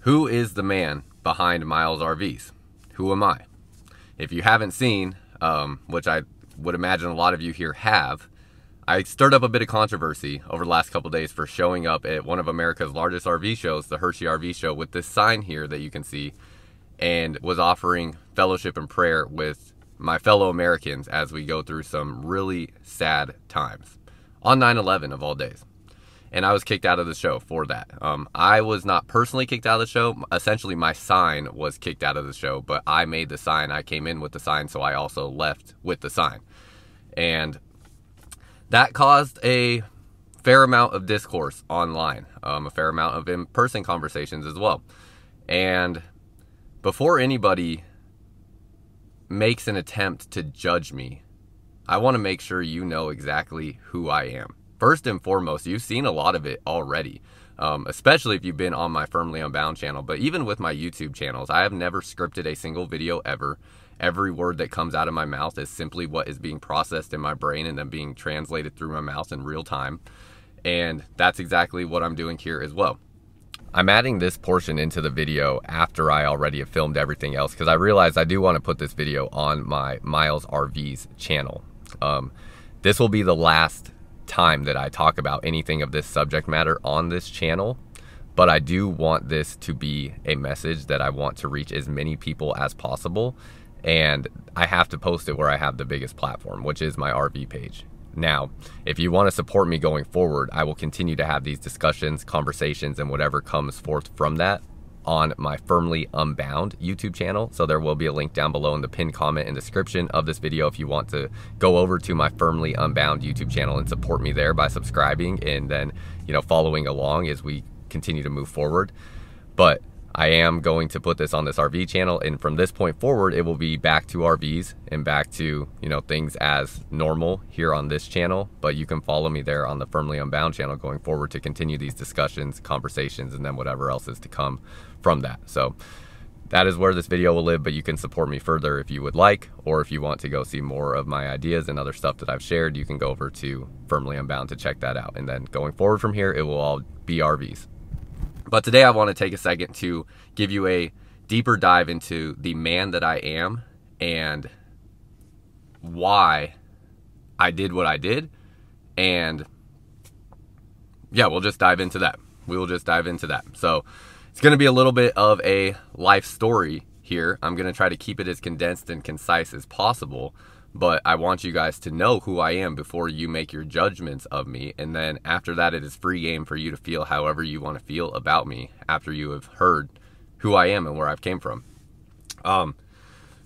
Who is the man behind Myles RVs? Who am I? If you haven't seen, which I would imagine a lot of you here have, I stirred up a bit of controversy over the last couple of days for showing up at one of America's largest RV shows, the Hershey RV Show, with this sign here that you can see, and was offering fellowship and prayer with my fellow Americans as we go through some really sad times on 9/11 of all days. And I was kicked out of the show for that. I was not personally kicked out of the show. Essentially, my sign was kicked out of the show, but I made the sign. I came in with the sign, so I also left with the sign. And that caused a fair amount of discourse online, a fair amount of in-person conversations as well. And before anybody makes an attempt to judge me, I want to make sure you know exactly who I am. First and foremost, you've seen a lot of it already, especially if you've been on my Firmly Unbound channel. But even with my YouTube channels, I have never scripted a single video ever. Every word that comes out of my mouth is simply what is being processed in my brain and then being translated through my mouth in real time. And that's exactly what I'm doing here as well. I'm adding this portion into the video after I already have filmed everything else, because I realized I do want to put this video on my Myles RVs channel. This will be the last time that I talk about anything of this subject matter on this channel, but I do want this to be a message that I want to reach as many people as possible, and I have to post it where I have the biggest platform, which is my RV page. Now, if you want to support me going forward, I will continue to have these discussions, conversations, and whatever comes forth from that on my Firmly Unbound YouTube channel. So there will be a link down below in the pinned comment and description of this video if you want to go over to my Firmly Unbound YouTube channel and support me there by subscribing and then, following along as we continue to move forward. But I am going to put this on this RV channel, and from this point forward, it will be back to RVs and back to, things as normal here on this channel. But you can follow me there on the Firmly Unbound channel going forward to continue these discussions, conversations, and then whatever else is to come from that. So that is where this video will live, but you can support me further if you would like, or if you want to go see more of my ideas and other stuff that I've shared, you can go over to Firmly Unbound to check that out. And then going forward from here, it will all be RVs. But today I want to take a second to give you a deeper dive into the man that I am and why I did what I did. And yeah, we'll just dive into that. We will just dive into that. So it's going to be a little bit of a life story here. I'm going to try to keep it as condensed and concise as possible. But I want you guys to know who I am before you make your judgments of me. And then after that, it is free game for you to feel however you want to feel about me after you have heard who I am and where I've came from.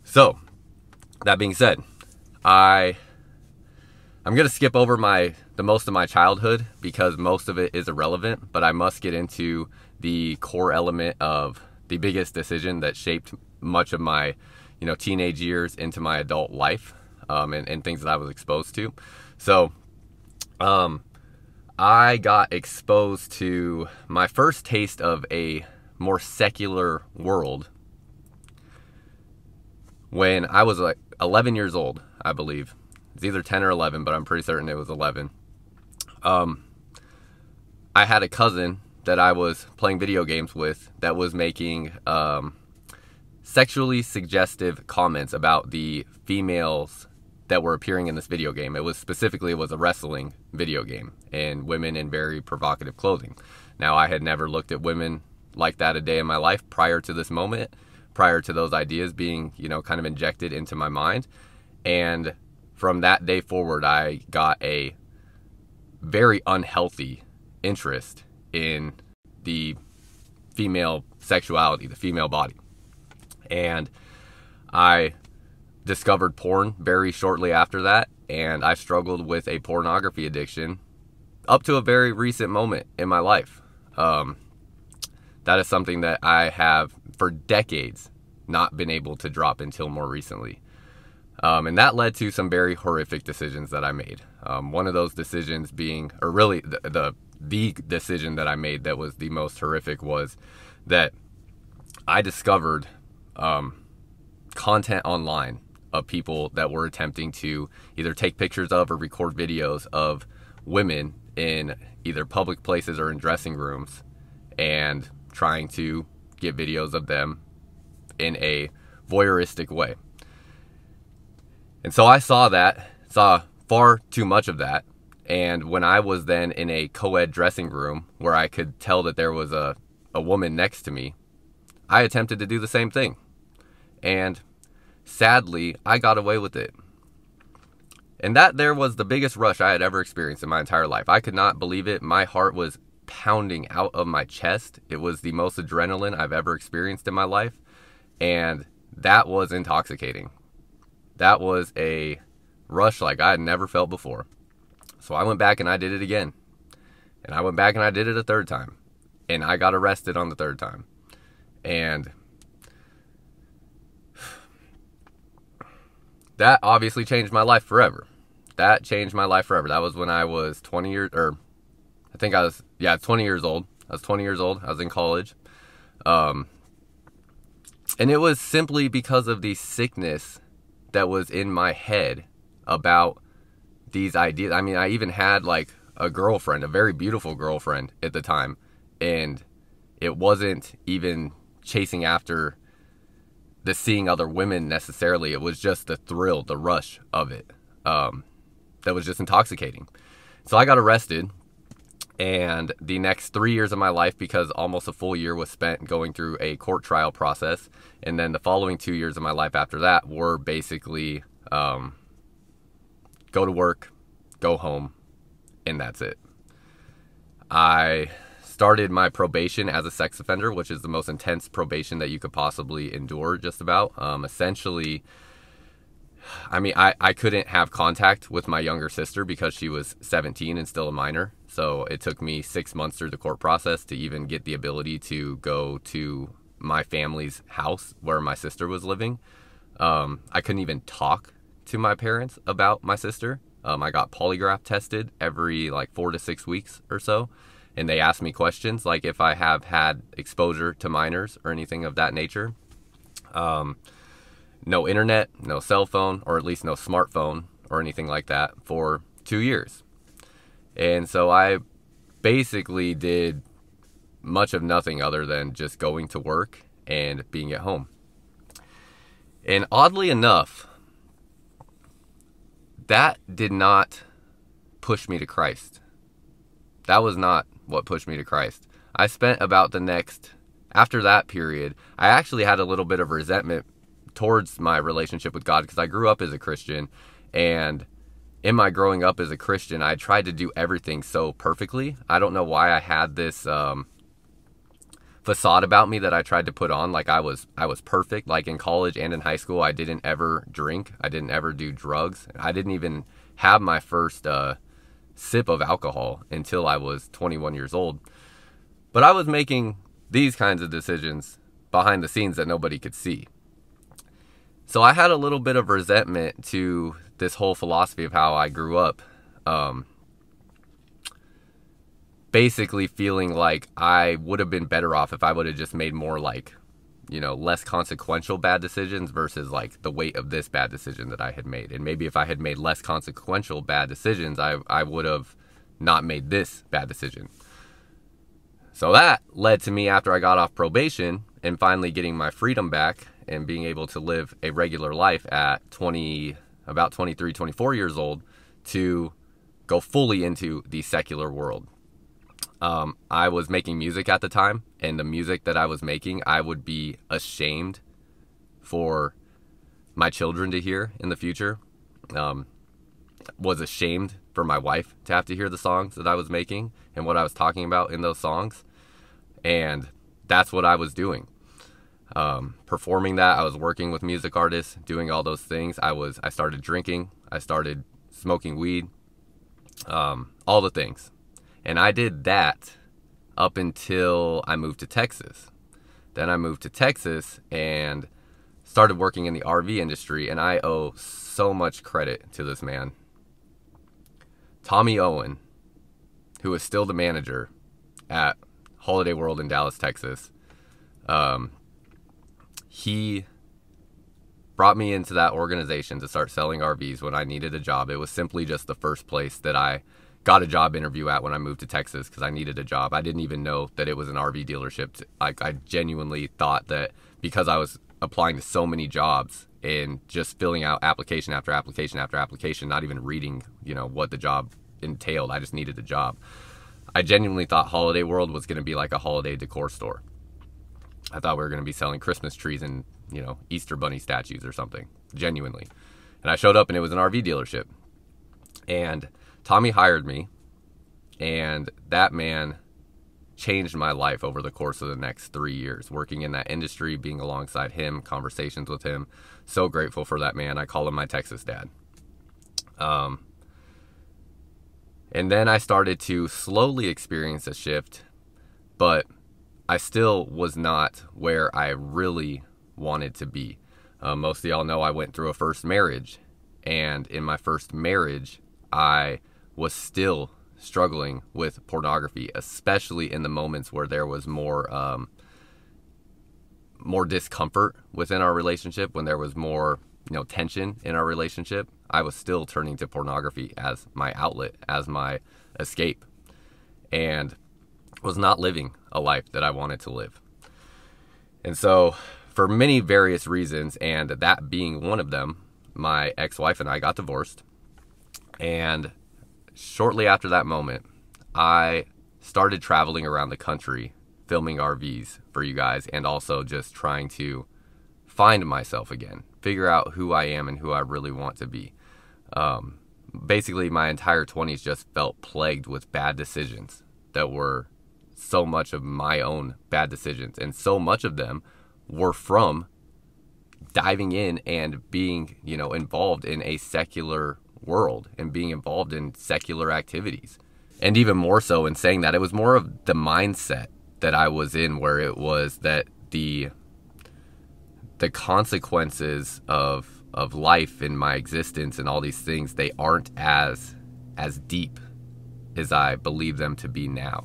So that being said, I'm going to skip over the most of my childhood because most of it is irrelevant, but I must get into the core element of the biggest decision that shaped much of my, teenage years into my adult life. And things that I was exposed to. So I got exposed to my first taste of a more secular world when I was like 11 years old, I believe. It's either 10 or 11, but I'm pretty certain it was 11. I had a cousin that I was playing video games with that was making sexually suggestive comments about the females that were appearing in this video game. It was a wrestling video game, and women in very provocative clothing. Now, I had never looked at women like that a day in my life prior to this moment, prior to those ideas being, kind of injected into my mind. And from that day forward, I got a very unhealthy interest in the female sexuality, the female body. And I discovered porn very shortly after that, and I struggled with a pornography addiction up to a very recent moment in my life. That is something that I have for decades not been able to drop until more recently. And that led to some very horrific decisions that I made. One of those decisions being, or really the decision that I made that was the most horrific, was that I discovered content online of people that were attempting to either take pictures of or record videos of women in either public places or in dressing rooms and trying to get videos of them in a voyeuristic way. And so I saw far too much of that. And when I was then in a co-ed dressing room where I could tell that there was a woman next to me, I attempted to do the same thing. And sadly, I got away with it. And that there was the biggest rush I had ever experienced in my entire life. I could not believe it. My heart was pounding out of my chest. It was the most adrenaline I've ever experienced in my life. And that was intoxicating. That was a rush like I had never felt before. So I went back and I did it again. And I went back and I did it a third time. And I got arrested on the third time. And that obviously changed my life forever. That changed my life forever. That was when I was 20 years, or I think I was, 20 years old. I was 20 years old. I was in college. And it was simply because of the sickness that was in my head about these ideas. I mean, I even had like a girlfriend, a very beautiful girlfriend at the time. And it wasn't even chasing after the seeing other women necessarily. It was just the thrill, the rush of it. That was just intoxicating. So I got arrested, and the next 3 years of my life, because almost a full year was spent going through a court trial process, and then the following 2 years of my life after that were basically go to work, go home, and that's it. I started my probation as a sex offender, which is the most intense probation that you could possibly endure, just about. Essentially, I mean, I couldn't have contact with my younger sister because she was 17 and still a minor. So it took me 6 months through the court process to even get the ability to go to my family's house where my sister was living. I couldn't even talk to my parents about my sister. I got polygraph tested every like 4 to 6 weeks or so. And they asked me questions like if I have had exposure to minors or anything of that nature. No internet, no cell phone, or at least no smartphone or anything like that for 2 years. And so I basically did much of nothing other than just going to work and being at home. And oddly enough, that did not push me to Christ. That was not what pushed me to Christ. I spent about the next, after that period, I actually had a little bit of resentment towards my relationship with God because I grew up as a Christian, and in my growing up as a Christian, I tried to do everything so perfectly. I don't know why I had this facade about me that I tried to put on, like I was perfect. Like in college and in high school, I didn't ever drink. I didn't ever do drugs. I didn't even have my first sip of alcohol until I was 21 years old. But I was making these kinds of decisions behind the scenes that nobody could see. So I had a little bit of resentment to this whole philosophy of how I grew up. Basically feeling like I would have been better off if I would have just made more like, less consequential bad decisions versus like the weight of this bad decision that I had made. And maybe if I had made less consequential bad decisions, I would have not made this bad decision. So that led to me, after I got off probation and finally getting my freedom back and being able to live a regular life at about 23, 24 years old, to go fully into the secular world. I was making music at the time, and the music that I was making, I would be ashamed for my children to hear in the future. Was ashamed for my wife to have to hear the songs that I was making and what I was talking about in those songs. And that's what I was doing. Performing that, I was working with music artists, doing all those things. I started drinking, I started smoking weed, all the things. And I did that up until I moved to Texas. Then I moved to Texas and started working in the RV industry, and I owe so much credit to this man. Tommy Owen, who is still the manager at Holiday World in Dallas, Texas. He brought me into that organization to start selling RVs when I needed a job. It was simply just the first place that I got a job interview at when I moved to Texas because I needed a job. I didn't even know that it was an RV dealership. I genuinely thought that because I was applying to so many jobs and just filling out application after application after application, not even reading, what the job entailed. I just needed a job. I genuinely thought Holiday World was going to be like a holiday decor store. I thought we were going to be selling Christmas trees and, Easter bunny statues or something, genuinely. And I showed up and it was an RV dealership. And Tommy hired me, and that man changed my life over the course of the next 3 years, working in that industry, being alongside him, conversations with him. So grateful for that man. I call him my Texas dad. And then I started to slowly experience a shift, but I still was not where I really wanted to be. Most of y'all know I went through a first marriage, and in my first marriage, I was still struggling with pornography, especially in the moments where there was more discomfort within our relationship, when there was more tension in our relationship. I was still turning to pornography as my outlet, as my escape, and was not living a life that I wanted to live. And so for many various reasons, and that being one of them, my ex-wife and I got divorced. And shortly after that moment, I started traveling around the country, filming RVs for you guys, and also just trying to find myself again, figure out who I am and who I really want to be. Basically, my entire 20s just felt plagued with bad decisions that were so much of my own bad decisions, and so much of them were from diving in and being, involved in a secular world and being involved in secular activities. And even more so in saying that, it was more of the mindset that I was in, where it was that the consequences of life and my existence and all these things, they aren't as deep as I believe them to be now.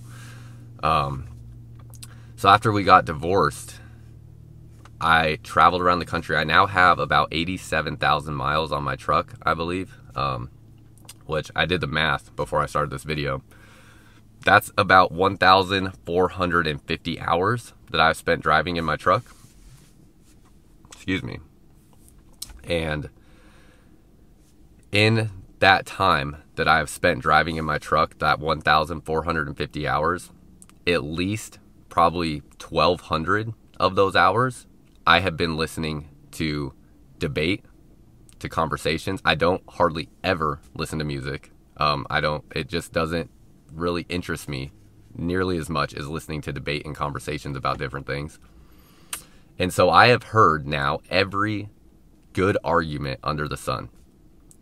So after we got divorced, I traveled around the country. I now have about 87,000 miles on my truck, I believe, which I did the math before I started this video. That's about 1,450 hours that I've spent driving in my truck. Excuse me. And in that time that I've spent driving in my truck, that 1,450 hours, at least probably 1,200 of those hours, I have been listening to debate, to conversations. I don't hardly ever listen to music. It just doesn't really interest me nearly as much as listening to debate and conversations about different things. And so I have heard now every good argument under the sun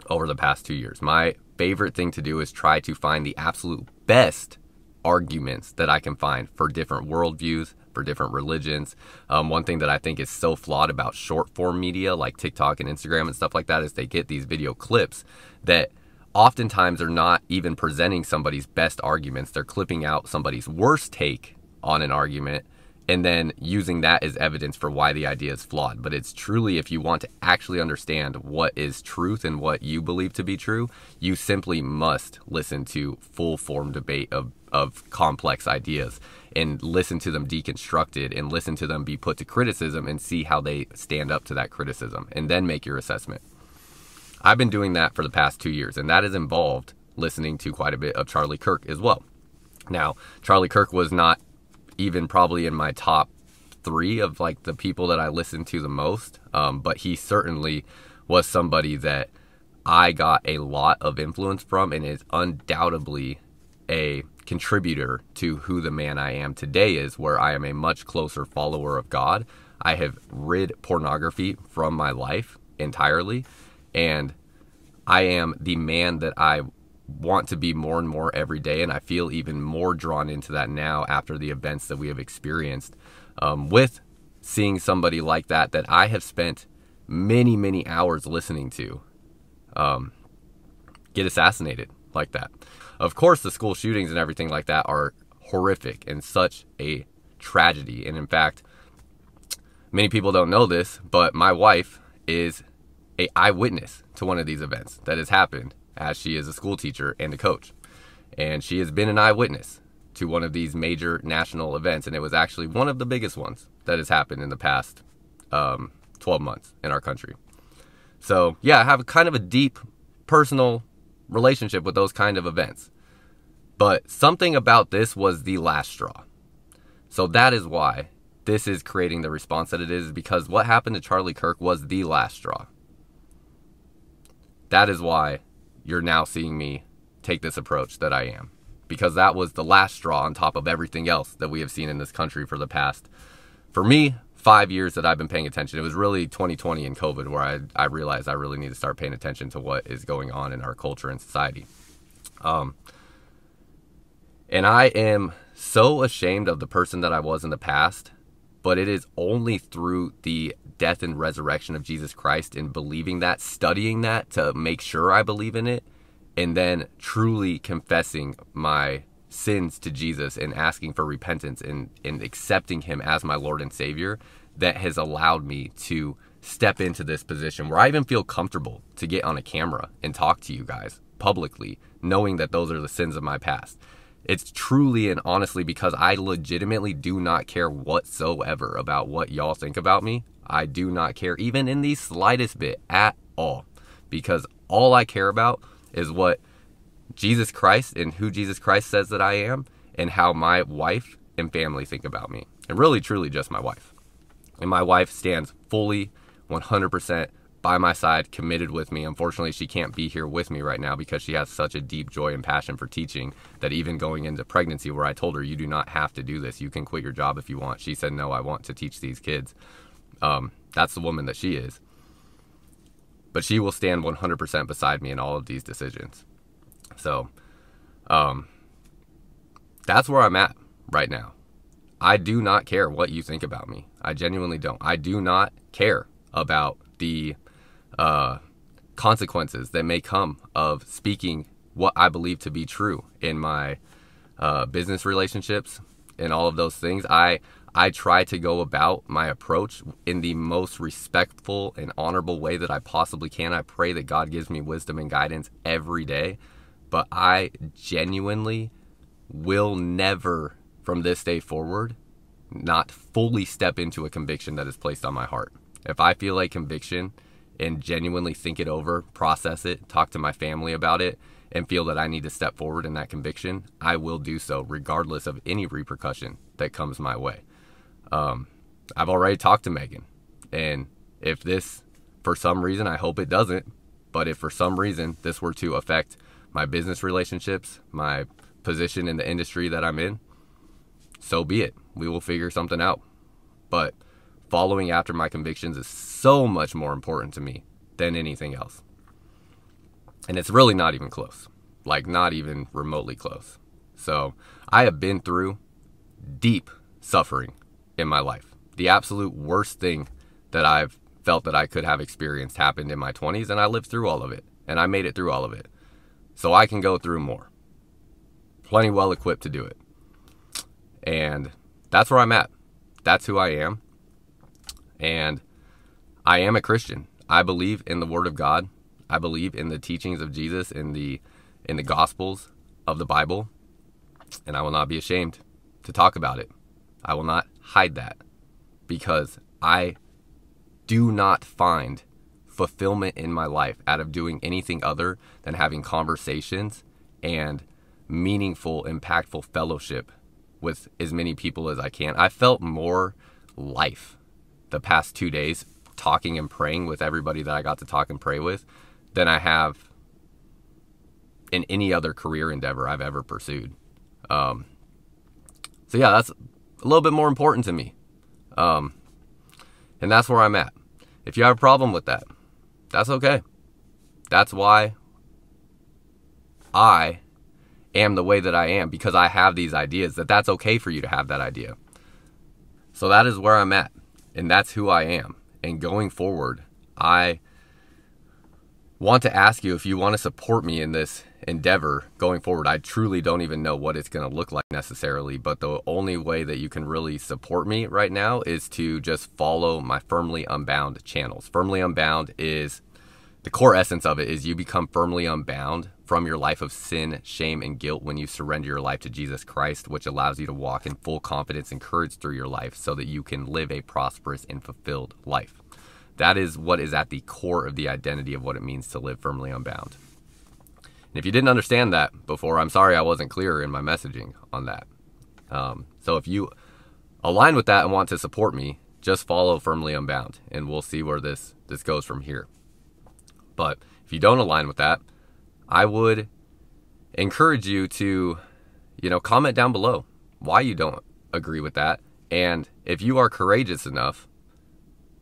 over the past 2 years. My favorite thing to do is try to find the absolute best arguments that I can find for different worldviews, for different religions. One thing that I think is so flawed about short form media like TikTok and Instagram and stuff like that is they get these video clips that oftentimes are not even presenting somebody's best arguments. They're clipping out somebody's worst take on an argument and then using that as evidence for why the idea is flawed. But it's truly, if you want to actually understand what is truth and what you believe to be true, you simply must listen to full form debate of complex ideas and listen to them deconstructed and listen to them be put to criticism and see how they stand up to that criticism and then make your assessment. I've been doing that for the past 2 years, and that has involved listening to quite a bit of Charlie Kirk as well. Now, Charlie Kirk was not even probably in my top 3 of like the people that I listened to the most, but he certainly was somebody that I got a lot of influence from and is undoubtedly a contributor to who the man I am today is, where I am a much closer follower of God. I have rid pornography from my life entirely, and I am the man that I want to be more and more every day, and I feel even more drawn into that now after the events that we have experienced with seeing somebody like that I have spent many hours listening to get assassinated like that. Of course, the school shootings and everything like that are horrific and such a tragedy. And in fact, many people don't know this, but my wife is an eyewitness to one of these events that has happened, as she is a school teacher and a coach. And she has been an eyewitness to one of these major national events. And it was actually one of the biggest ones that has happened in the past 12 months in our country. So yeah, I have kind of a deep personal relationship with those kind of events. But something about this was the last straw. So that is why this is creating the response that it is, because what happened to Charlie Kirk was the last straw. That is why you're now seeing me take this approach that I am. Because that was the last straw on top of everything else that we have seen in this country for the past, for me, 5 years that I've been paying attention. It was really 2020 and COVID where I realized I really need to start paying attention to what is going on in our culture and society. And I am so ashamed of the person that I was in the past, but it is only through the death and resurrection of Jesus Christ and believing that, studying that to make sure I believe in it, and then truly confessing my sins to Jesus and asking for repentance and accepting him as my Lord and Savior, that has allowed me to step into this position where I even feel comfortable to get on a camera and talk to you guys publicly, knowing that those are the sins of my past. It's truly and honestly because I legitimately do not care whatsoever about what y'all think about me. I do not care even in the slightest bit at all, because all I care about is what Jesus Christ and who Jesus Christ says that I am, and how my wife and family think about me. And really, truly just my wife. And my wife stands fully 100% by my side, committed with me. Unfortunately, she can't be here with me right now because she has such a deep joy and passion for teaching that even going into pregnancy, where I told her, you do not have to do this. You can quit your job if you want. She said, no, I want to teach these kids. That's the woman that she is. But she will stand 100% beside me in all of these decisions. So, that's where I'm at right now. I do not care what you think about me. I genuinely don't. I do not care about the consequences that may come of speaking what I believe to be true in my business relationships and all of those things. I try to go about my approach in the most respectful and honorable way that I possibly can. I pray that God gives me wisdom and guidance every day. But I genuinely will never, from this day forward, not fully step into a conviction that is placed on my heart. If I feel like conviction and genuinely think it over, process it, talk to my family about it, and feel that I need to step forward in that conviction, I will do so regardless of any repercussion that comes my way. I've already talked to Megan, and if this, for some reason, I hope it doesn't, but if for some reason this were to affect my business relationships, my position in the industry that I'm in, so be it. We will figure something out. But following after my convictions is so much more important to me than anything else. And it's really not even close. Like, not even remotely close. So I have been through deep suffering in my life. The absolute worst thing that I've felt that I could have experienced happened in my 20s, and I lived through all of it. And I made it through all of it. So I can go through more. Plenty well equipped to do it. And that's where I'm at. That's who I am. And I am a Christian. I believe in the Word of God. I believe in the teachings of Jesus, in the Gospels of the Bible. And I will not be ashamed to talk about it. I will not hide that, because I do not find fulfillment in my life out of doing anything other than having conversations and meaningful, impactful fellowship with as many people as I can. I felt more life the past 2 days talking and praying with everybody that I got to talk and pray with than I have in any other career endeavor I've ever pursued. So yeah, that's a little bit more important to me. And that's where I'm at. If you have a problem with that, that's okay. That's why I am the way that I am, because I have these ideas, that's okay for you to have that idea. So that is where I'm at, and that's who I am. And going forward, I want to ask you if you want to support me in this endeavor going forward. I truly don't even know what it's going to look like necessarily, but the only way that you can really support me right now is to just follow my Firmly Unbound channels. Firmly Unbound is the core essence of it is you become firmly unbound from your life of sin, shame, and guilt when you surrender your life to Jesus Christ, which allows you to walk in full confidence and courage through your life so that you can live a prosperous and fulfilled life. That is what is at the core of the identity of what it means to live firmly unbound. And if you didn't understand that before, I'm sorry I wasn't clear in my messaging on that. So if you align with that and want to support me, just follow Firmly Unbound, and we'll see where this goes from here. But if you don't align with that, I would encourage you to, comment down below why you don't agree with that. And if you are courageous enough,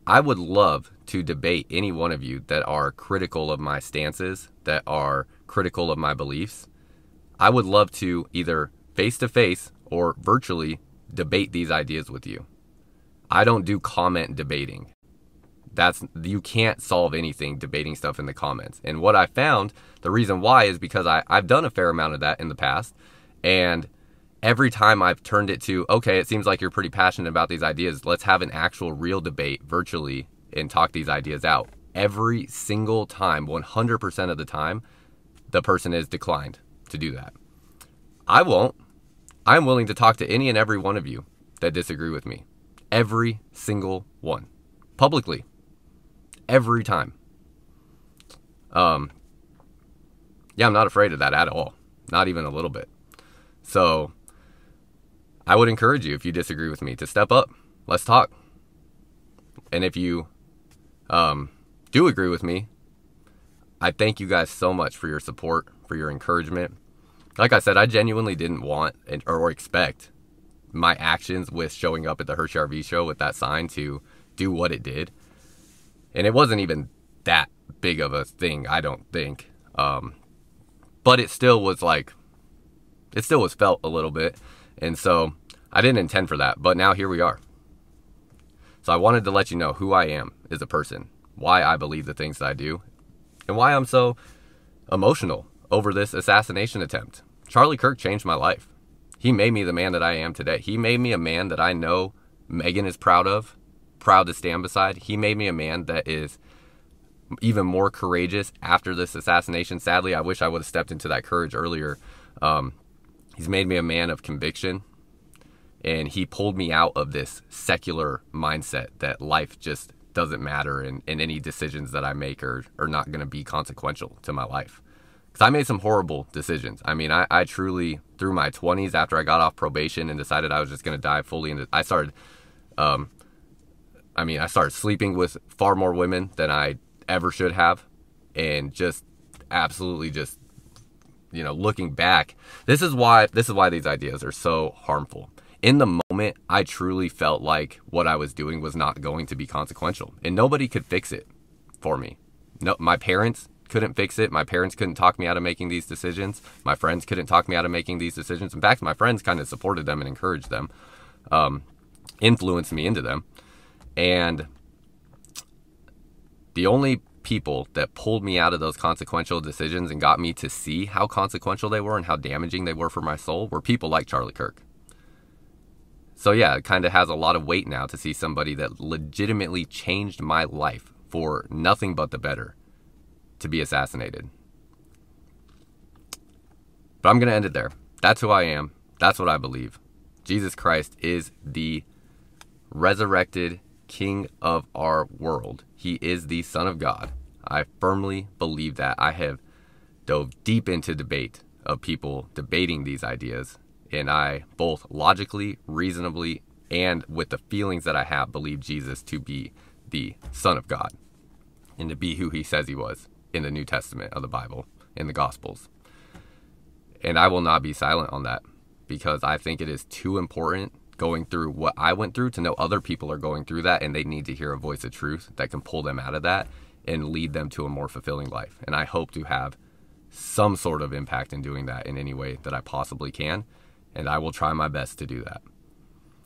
I would love to debate any one of you that are critical of my stances, that are critical of my beliefs. I would love to either face-to-face or virtually debate these ideas with you. I don't do comment debating. You can't solve anything debating stuff in the comments. And what I found, the reason why is because I've done a fair amount of that in the past. And every time I've turned it to, okay, it seems like you're pretty passionate about these ideas. Let's have an actual real debate virtually and talk these ideas out. Every single time, 100% of the time, the person is declined to do that. I won't. I'm willing to talk to any and every one of you that disagree with me. Every single one. Publicly. Every time. I'm not afraid of that at all. Not even a little bit. So I would encourage you, if you disagree with me, to step up. Let's talk. And if you do agree with me, I thank you guys so much for your support, for your encouragement. Like I said, I genuinely didn't want or expect my actions with showing up at the Hershey RV Show with that sign to do what it did. And it wasn't even that big of a thing, I don't think. But it still was felt a little bit. And so I didn't intend for that, but now here we are. So I wanted to let you know who I am as a person, why I believe the things that I do, and why I'm so emotional over this assassination attempt. Charlie Kirk changed my life. He made me the man that I am today. He made me a man that I know Megan is proud of, proud to stand beside. He made me a man that is even more courageous after this assassination. Sadly, I wish I would have stepped into that courage earlier. He's made me a man of conviction, and he pulled me out of this secular mindset that life just doesn't matter, and any decisions that I make are not going to be consequential to my life. Because I made some horrible decisions. I mean, I truly, through my 20s, after I got off probation and decided I was just going to dive fully into, I started sleeping with far more women than I ever should have, and just absolutely just, looking back, this is why these ideas are so harmful. In the moment, I truly felt like what I was doing was not going to be consequential, and nobody could fix it for me. No, my parents couldn't fix it. My parents couldn't talk me out of making these decisions. My friends couldn't talk me out of making these decisions. In fact, my friends kind of supported them and encouraged them, influenced me into them. And the only people that pulled me out of those consequential decisions and got me to see how consequential they were and how damaging they were for my soul were people like Charlie Kirk. So yeah, it kind of has a lot of weight now to see somebody that legitimately changed my life for nothing but the better to be assassinated. But I'm going to end it there. That's who I am. That's what I believe. Jesus Christ is the resurrected King of our world. He is the Son of God. I firmly believe that. I have dove deep into debate of people debating these ideas, and I both logically, reasonably, and with the feelings that I have, believe Jesus to be the Son of God and to be who he says he was in the New Testament of the Bible, in the Gospels. And I will not be silent on that, because I think it is too important going through what I went through to know other people are going through that, and they need to hear a voice of truth that can pull them out of that and lead them to a more fulfilling life. And I hope to have some sort of impact in doing that in any way that I possibly can, and I will try my best to do that.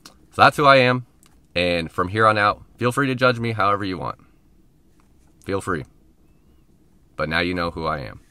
So that's who I am, and from here on out, feel free to judge me however you want. Feel free. But now you know who I am.